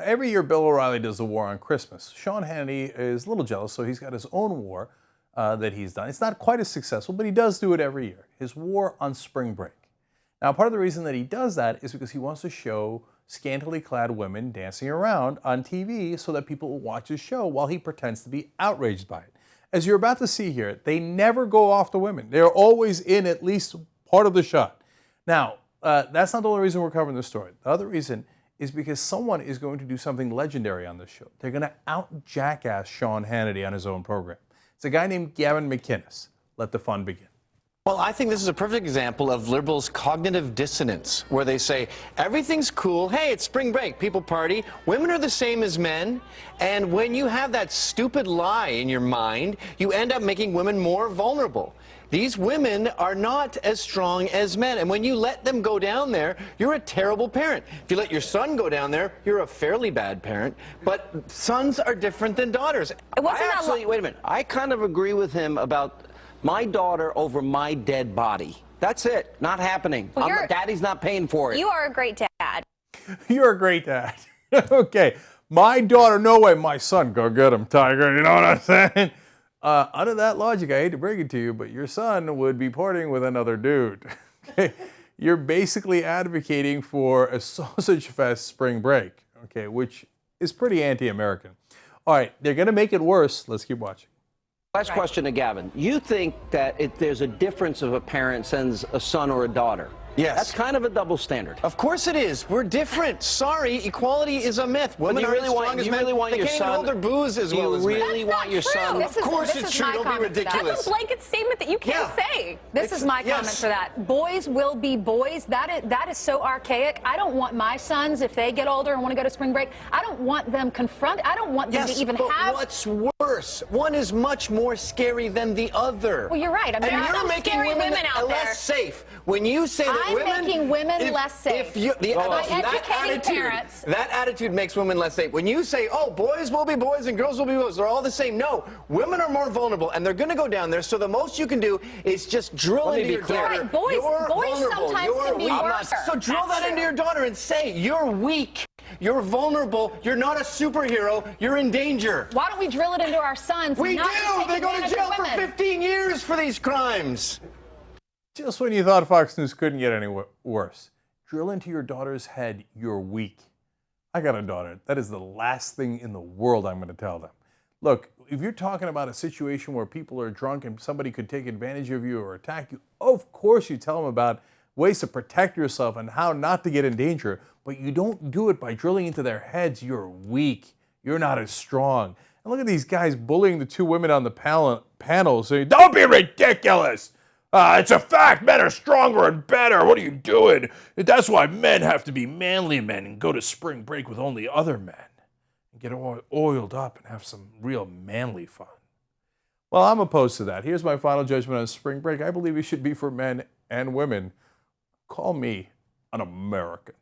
every year Bill O'Reilly does the war on Christmas. Sean Hannity is a little jealous, so he's got his own war that he's done. It's not quite as successful, but he does do it every year. His war on spring break. Now, part of the reason that he does that is because he wants to show scantily clad women dancing around on TV so that people will watch his show while he pretends to be outraged by it. As you're about to see here, they never go off the women. They're always in at least part of the shot. Now, that's not the only reason we're covering this story. The other reason is because someone is going to do something legendary on this show. They're going to out-jackass Sean Hannity on his own program. It's a guy named Gavin McInnes. Let the fun begin. Well, I think this is a perfect example of liberals' cognitive dissonance, where they say, everything's cool, hey, it's spring break, people party, women are the same as men, and when you have that stupid lie in your mind, you end up making women more vulnerable. These women are not as strong as men, and when you let them go down there, you're a terrible parent. If you let your son go down there, you're a fairly bad parent, but sons are different than daughters. Wait a minute, I kind of agree with him about my daughter over my dead body. That's it. Not happening. Well, Daddy's not paying for it. You are a great dad. You're a great dad. Okay. My daughter, no way. My son, go get him, Tiger. You know what I'm saying? Under that logic, I hate to break it to you, but your son would be partying with another dude. Okay? You're basically advocating for a sausage fest spring break, okay, which is pretty anti-American. All right, they're going to make it worse. Let's keep watching. Last question to Gavin. You think that if there's a difference if a parent sends a son or a daughter? Yes. That's kind of a double standard. Of course it is. We're different. Sorry, equality is a myth. Women are as strong as men. They can't even hold their booze as well as men. Do you really want your son? Of course it's true. Don't be ridiculous. That's a blanket statement that you can't say. This is my comment for that. Boys will be boys. That is so archaic. I don't want my sons, if they get older and want to go to spring break, I don't want them confronted. I don't want them to even have. What's worse? One is much more scary than the other. Well, you're right. I mean, and you're making women out there less safe. When you say that I'm making women less safe. That attitude makes women less safe. When you say, oh, boys will be boys and girls will be girls, they're all the same. No, women are more vulnerable, and they're going to go down there. So the most you can do is just drill into your daughter. Right, boys sometimes can be worse. So drill that into your daughter and say, you're weak. You're vulnerable. You're not a superhero. You're in danger. Why don't we drill it into our sons? We do. They go to jail for 15 years for these crimes. Just when you thought Fox News couldn't get any worse. Drill into your daughter's head, you're weak. I got a daughter. That is the last thing in the world I'm going to tell them. Look, if you're talking about a situation where people are drunk and somebody could take advantage of you or attack you, of course you tell them about ways to protect yourself and how not to get in danger, but you don't do it by drilling into their heads, you're weak. You're not as strong. And look at these guys bullying the two women on the panel saying, don't be ridiculous. It's a fact. Men are stronger and better. What are you doing? That's why men have to be manly men and go to spring break with only other men and get oiled up and have some real manly fun. Well, I'm opposed to that. Here's my final judgment on spring break. I believe it should be for men and women. Call me an American.